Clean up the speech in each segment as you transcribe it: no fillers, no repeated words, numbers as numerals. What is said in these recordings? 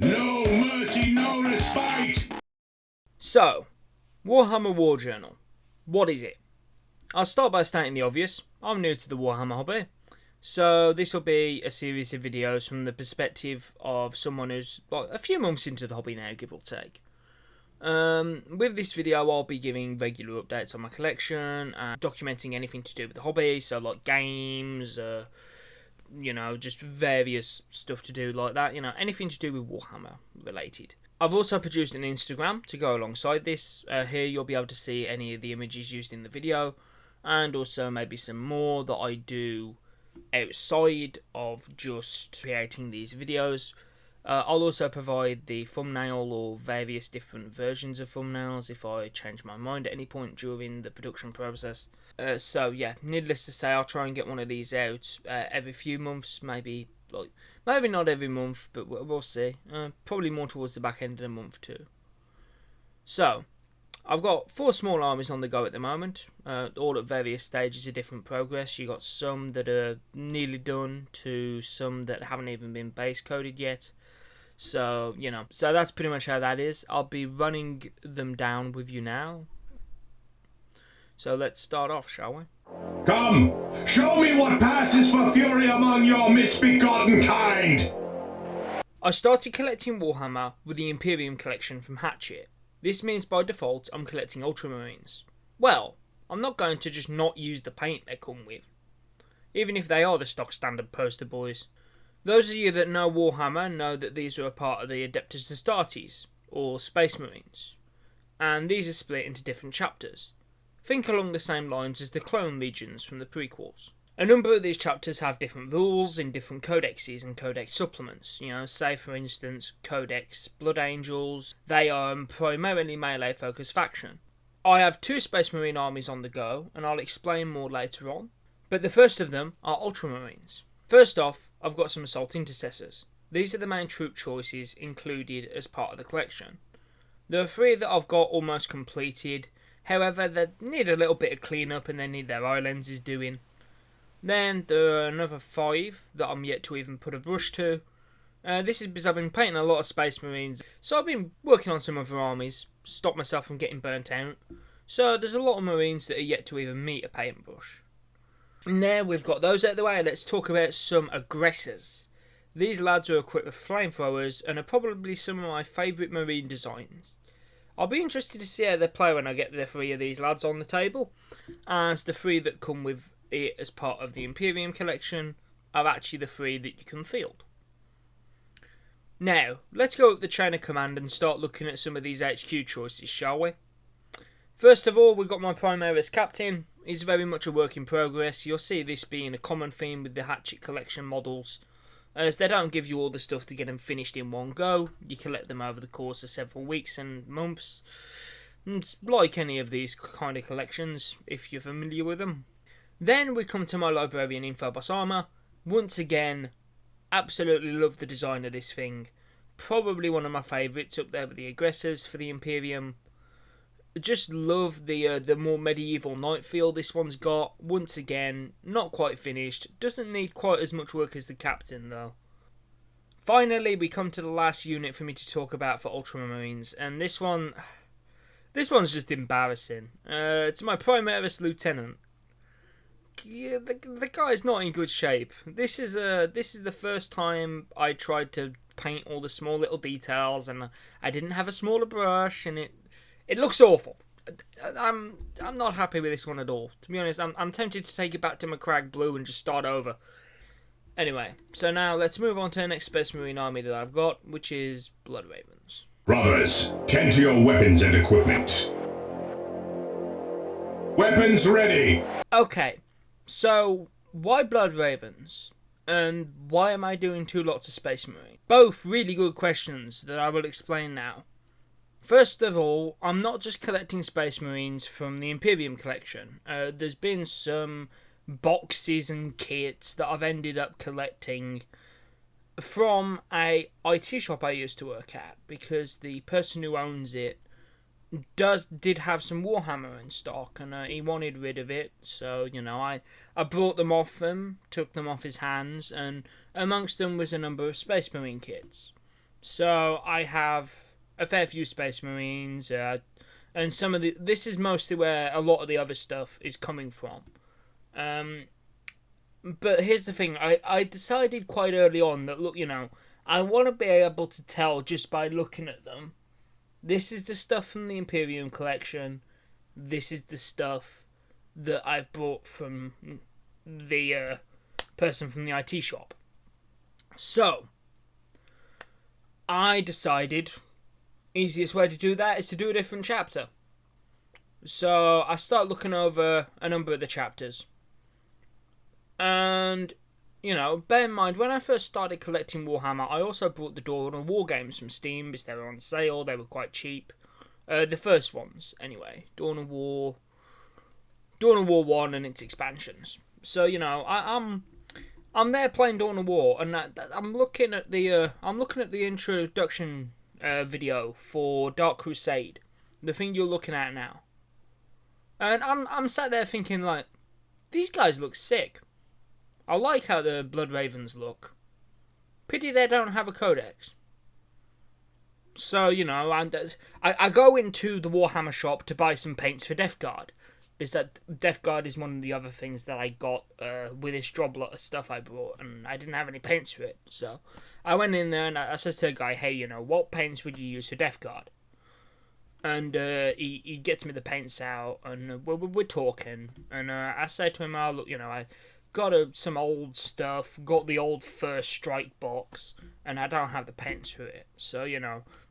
No mercy, no respite! So, Warhammer War Journal. What is it? I'll start by stating the obvious. I'm new to the Warhammer hobby. So this will be a series of videos from the perspective of someone who's a few months into the hobby now, give or take. With this video, I'll be giving regular updates on my collection and documenting anything to do with the hobby, so like games, just various stuff to do like that, anything to do with Warhammer related. I've also produced an Instagram to go alongside this. Here you'll be able to see any of the images used in the video, and also maybe some more that I do outside of just creating these videos. I'll also provide the thumbnail or various different versions of thumbnails if I change my mind at any point during the production process. So yeah, needless to say, I'll try and get one of these out every few months, maybe not every month, but we'll see. Probably more towards the back end of the month too. So, I've got 4 small armies on the go at the moment, all at various stages of different progress. You got some that are nearly done to some that haven't even been base coded yet. So, so that's pretty much how that is. I'll be running them down with you now. So let's start off, shall we? Come, show me what passes for fury among your misbegotten kind! I started collecting Warhammer with the Imperium collection from Hatchet. This means by default I'm collecting Ultramarines. Well, I'm not going to just not use the paint they come with, even if they are the stock standard poster boys. Those of you that know Warhammer know that these are a part of the Adeptus Astartes, or Space Marines, and these are split into different chapters. Think along the same lines as the Clone Legions from the prequels. A number of these chapters have different rules in different codexes and codex supplements. Say for instance, Codex Blood Angels. They are a primarily melee focused faction. I have 2 Space Marine armies on the go, and I'll explain more later on. But the first of them are Ultramarines. First off, I've got some Assault Intercessors. These are the main troop choices included as part of the collection. There are 3 that I've got almost completed. However, they need a little bit of cleanup and they need their eye lenses doing. Then there are another 5 that I'm yet to even put a brush to. This is because I've been painting a lot of Space Marines, so I've been working on some other armies, stop myself from getting burnt out. So there's a lot of Marines that are yet to even meet a paintbrush. Now we've got those out of the way, let's talk about some Aggressors. These lads are equipped with flamethrowers and are probably some of my favourite Marine designs. I'll be interested to see how they play when I get the 3 of these lads on the table, as the 3 that come with it as part of the Imperium collection are actually the 3 that you can field. Now, let's go up the chain of command and start looking at some of these HQ choices, shall we? First of all, we've got my Primaris Captain. He's very much a work in progress. You'll see this being a common theme with the Hatchet collection models, as they don't give you all the stuff to get them finished in one go. You collect them over the course of several weeks and months. It's like any of these kind of collections, if you're familiar with them. Then we come to my Librarian Infoboss armour. Once again, absolutely love the design of this thing. Probably one of my favourites, up there with the Aggressors for the Imperium. Just love the more medieval night feel this one's got. Once again, not quite finished. Doesn't need quite as much work as the Captain though. Finally, we come to the last unit for me to talk about for Ultramarines, and this one's just embarrassing. It's my Primaris Lieutenant. Yeah, the guy's not in good shape. This is the first time I tried to paint all the small little details, and I didn't have a smaller brush, and it looks awful. I'm not happy with this one at all. To be honest, I'm tempted to take it back to Macragge Blue and just start over. Anyway, so now let's move on to the next Space Marine army that I've got, which is Blood Ravens. Brothers, tend to your weapons and equipment. Weapons ready! Okay, so why Blood Ravens? And why am I doing 2 lots of Space Marine? Both really good questions that I will explain now. First of all, I'm not just collecting Space Marines from the Imperium collection. There's been some boxes and kits that I've ended up collecting from a IT shop I used to work at, because the person who owns it did have some Warhammer in stock, and he wanted rid of it, so I brought them off him, took them off his hands, and amongst them was a number of Space Marine kits. So I have a fair few Space Marines, and some of the. This is mostly where a lot of the other stuff is coming from. But here's the thing: I decided quite early on that look, I want to be able to tell just by looking at them. This is the stuff from the Imperium collection. This is the stuff that I've bought from the person from the IT shop. So, I decided easiest way to do that is to do a different chapter. So, I start looking over a number of the chapters. And, bear in mind, when I first started collecting Warhammer, I also bought the Dawn of War games from Steam because they were on sale, they were quite cheap. The first ones, anyway. Dawn of War 1 and its expansions. So, I'm there playing Dawn of War, and I'm looking at the introduction video for Dark Crusade, the thing you're looking at now. And I'm sat there thinking, like, these guys look sick. I like how the Blood Ravens look. Pity they don't have a codex. So, I go into the Warhammer shop to buy some paints for Death Guard. Because that Death Guard is one of the other things that I got with this job lot of stuff I brought, and I didn't have any paints for it. So I went in there and I said to the guy, hey, what paints would you use for Death Guard? And he gets me the paints out, and we're talking. And I say to him, oh, look, I got some old stuff, got the old First Strike box, and I don't have the paints for it. So,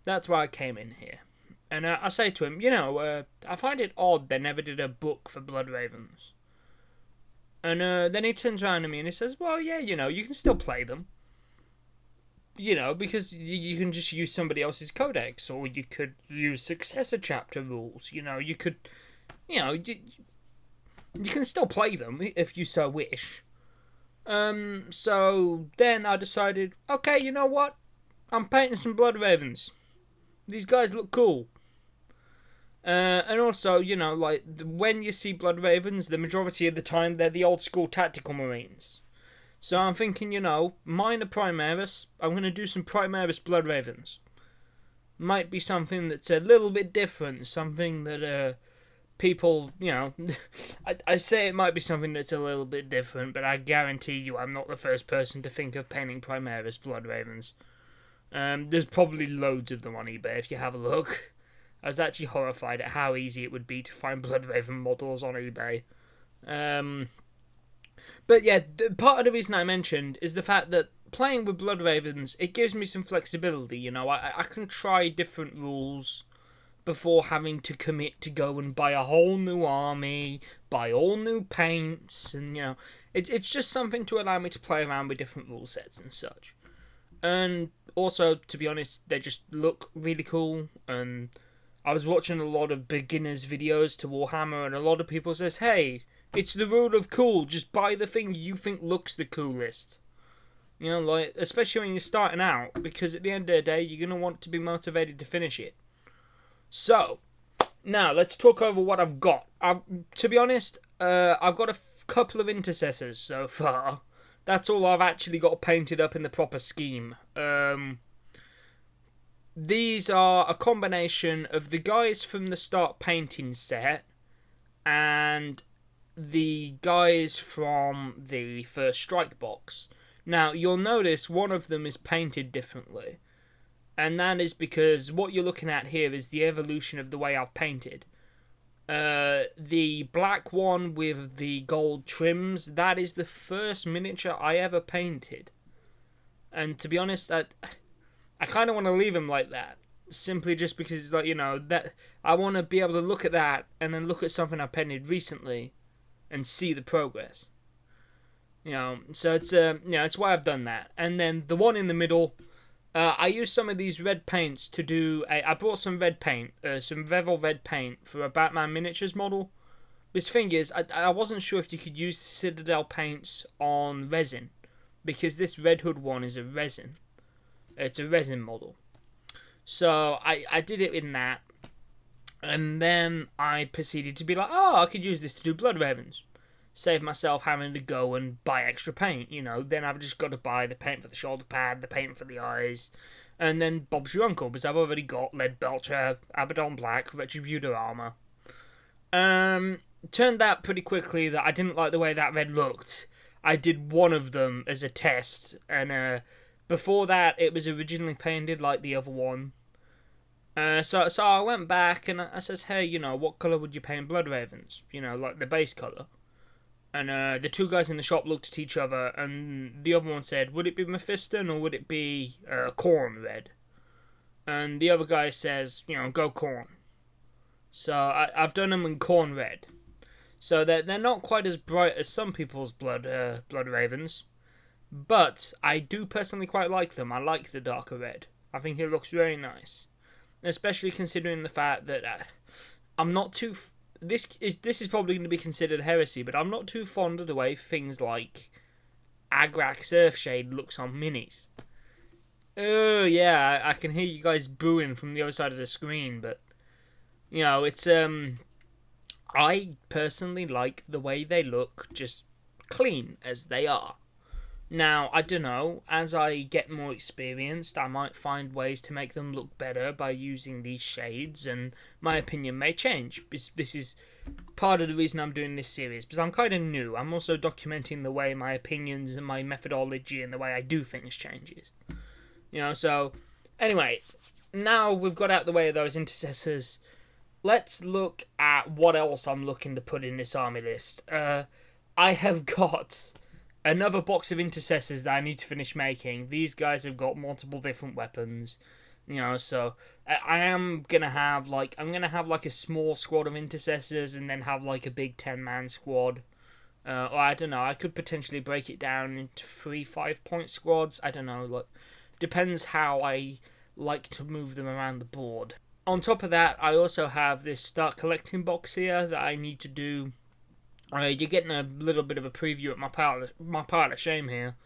that's why I came in here. And I say to him, I find it odd they never did a book for Blood Ravens. And then he turns around to me and he says, well, yeah, you can still play them. Because you can just use somebody else's codex, or you could use Successor Chapter rules. You could, you can still play them if you so wish. So then I decided, okay, you know what? I'm painting some Blood Ravens. These guys look cool. And also, when you see Blood Ravens, the majority of the time they're the old school tactical Marines. So I'm thinking, mine are Primaris. I'm going to do some Primaris Blood Ravens. Might be something that's a little bit different. Something that people, I say it might be something that's a little bit different, but I guarantee you I'm not the first person to think of painting Primaris Blood Ravens. There's probably loads of them on eBay if you have a look. I was actually horrified at how easy it would be to find Blood Raven models on eBay. But yeah, part of the reason I mentioned is the fact that playing with Blood Ravens, it gives me some flexibility. I can try different rules before having to commit to go and buy a whole new army, buy all new paints, and it's just something to allow me to play around with different rule sets and such. And also, to be honest, they just look really cool, and I was watching a lot of beginners videos to Warhammer, and a lot of people says, hey, it's the rule of cool, just buy the thing you think looks the coolest. Especially when you're starting out, because at the end of the day, you're going to want to be motivated to finish it. So, now, let's talk over what I've got. To be honest, I've got a couple of Intercessors so far. That's all I've actually got painted up in the proper scheme. These are a combination of the guys from the Start Painting set and the guys from the First Strike box. Now, you'll notice one of them is painted differently. And that is because what you're looking at here is the evolution of the way I've painted. The black one with the gold trims, that is the first miniature I ever painted. And to be honest, I kind of want to leave him like that. Simply just because it's like, that I want to be able to look at that and then look at something I painted recently and see the progress. So it's why I've done that. And then the one in the middle, I used some of these red paints to do I brought some red paint, some Revel red paint for a Batman miniatures model. This thing is, I wasn't sure if you could use the Citadel paints on resin, because this Red Hood one is a resin. It's a resin model. So I did it in that, and then I proceeded to be like, I could use this to do Blood Ravens. Save myself having to go and buy extra paint, Then I've just got to buy the paint for the shoulder pad, the paint for the eyes, And then Bob's your uncle, because I've already got Lead Belcher, Abaddon Black, Retributor armor. Turned out pretty quickly that I didn't like the way that red looked. I did one of them as a test, and before that it was originally painted like the other one. So I went back and I says, hey, you know, what colour would you paint Blood Ravens? You know, like the base colour. And the two guys in the shop looked at each other, and the other one said, would it be Mephiston or would it be Corn Red? And the other guy says, you know, go Corn. So I've done them in Corn Red. So they're not quite as bright as some people's Blood Ravens. But I do personally quite like them. I like the darker red. I think it looks very nice. Especially considering the fact that I'm not too... This is probably going to be considered heresy, but I'm not too fond of the way things like Agrax Earthshade looks on minis. Oh, yeah, I can hear you guys booing from the other side of the screen, but... You know, it's... I personally like the way they look, just clean as they are. Now, I don't know, as I get more experienced, I might find ways to make them look better by using these shades, and my opinion may change. This is part of the reason I'm doing this series, because I'm kind of new. I'm also documenting the way my opinions and my methodology and the way I do things changes. You know, so, anyway, now we've got out the way of those intercessors, let's look at what else I'm looking to put in this army list. I have got another box of intercessors that I need to finish making. These guys have got multiple different weapons, you know, so I am gonna have like a small squad of intercessors and then have like a big 10-man squad. Or I don't know, I could potentially break it down into 3 5-point squads. I don't know, like depends how I like to move them around the board. On top of that, I also have this start collecting box here that I need to do. You're getting a little bit of a preview at my pile of shame here,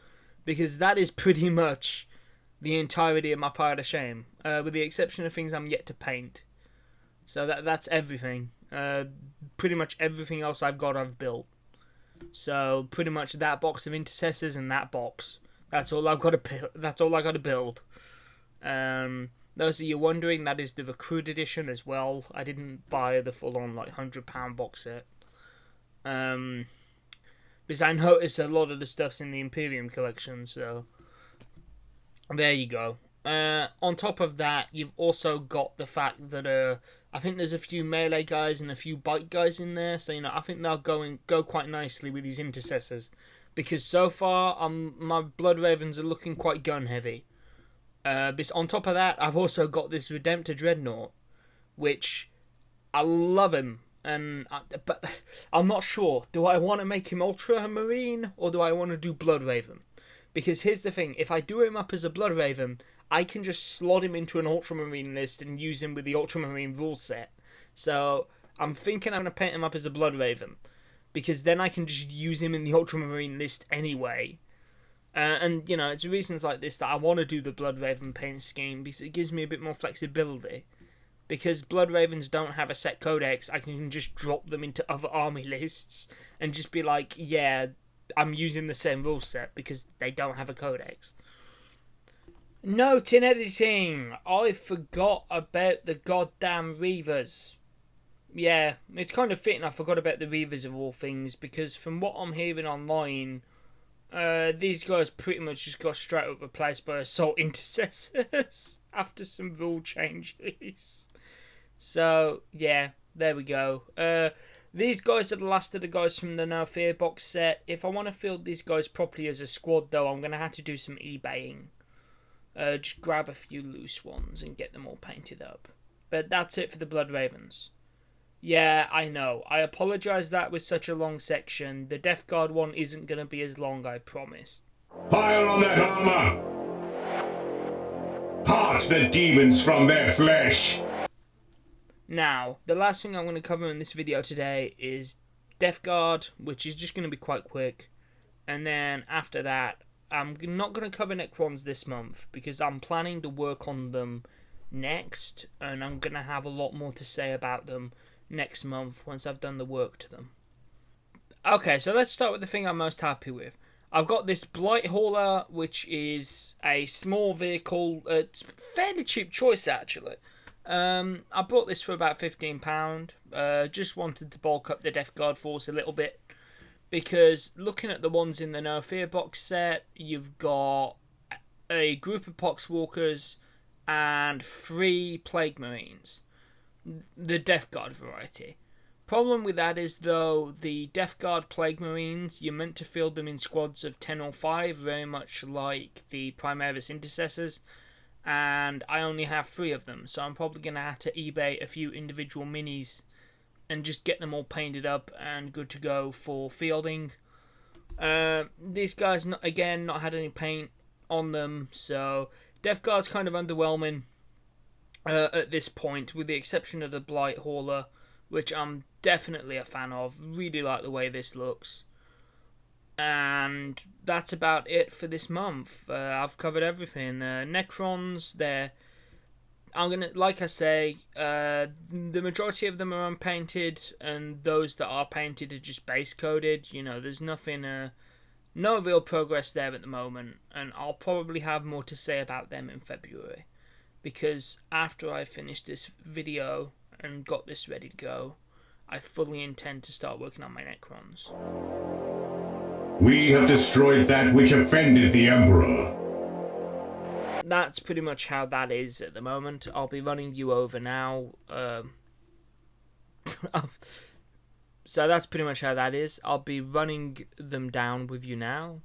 because that is pretty much the entirety of my pile of shame, with the exception of things I'm yet to paint. So that's everything. Pretty much everything else I've got, I've built. So pretty much that box of intercessors and that box. That's all I've got to. That's all I got to build. Those of you wondering, that is the Recruit Edition as well. I didn't buy the full-on like £100 box set. Because I noticed a lot of the stuff's in the Imperium collection, so there you go. On top of that, you've also got the fact that I think there's a few melee guys and a few bite guys in there, so you know I think they'll go quite nicely with these intercessors, because so far my Blood Ravens are looking quite gun heavy. But on top of that, I've also got this Redemptive Dreadnought, which I love him. But I'm not sure. Do I want to make him Ultramarine or do I want to do Blood Raven? Because here's the thing: if I do him up as a Blood Raven, I can just slot him into an Ultramarine list and use him with the Ultramarine rule set. So I'm thinking I'm going to paint him up as a Blood Raven, because then I can just use him in the Ultramarine list anyway. And you know, it's reasons like this that I want to do the Blood Raven paint scheme, because it gives me a bit more flexibility. Because Blood Ravens don't have a set codex, I can just drop them into other army lists and just be like, yeah, I'm using the same rule set because they don't have a codex. Note in editing, I forgot about the goddamn Reavers. Yeah, it's kind of fitting I forgot about the Reavers of all things, because from what I'm hearing online, these guys pretty much just got straight up replaced by Assault Intercessors after some rule changes. So, yeah, there we go. These guys are the last of the guys from the No Fear box set. If I want to field these guys properly as a squad, though, I'm going to have to do some eBaying. Just grab a few loose ones and get them all painted up. But that's it for the Blood Ravens. Yeah, I know. I apologise that was such a long section. The Death Guard one isn't going to be as long, I promise. Fire on that armor! Part the demons from their flesh! Now, the last thing I'm going to cover in this video today is Death Guard, which is just going to be quite quick. And then after that, I'm not going to cover Necrons this month, because I'm planning to work on them next, and I'm going to have a lot more to say about them next month once I've done the work to them. Okay, so let's start with the thing I'm most happy with. I've got this Blight Hauler, which is a small vehicle. It's a fairly cheap choice, actually. I bought this for about £15. Just wanted to bulk up the Death Guard force a little bit. Because looking at the ones in the No Fear box set, you've got a group of Poxwalkers and 3 Plague Marines. The Death Guard variety. Problem with that is, though, the Death Guard Plague Marines, you're meant to field them in squads of 10 or 5, very much like the Primaris Intercessors, and I only have 3 of them, so I'm probably going to have to eBay a few individual minis and just get them all painted up and good to go for fielding. These guys, not had any paint on them, so Death Guard's kind of underwhelming at this point, with the exception of the Blight Hauler, which I'm definitely a fan of. Really like the way this looks. And that's about it for this month. I've covered everything. Necrons, I'm gonna, like I say, the majority of them are unpainted, and those that are painted are just base coated. You know, there's nothing, no real progress there at the moment, and I'll probably have more to say about them in February, because after I finish this video and got this ready to go, I fully intend to start working on my Necrons. We have destroyed that which offended the Emperor. That's pretty much how that is at the moment. I'll be running you over now. So that's pretty much how that is. I'll be running them down with you now.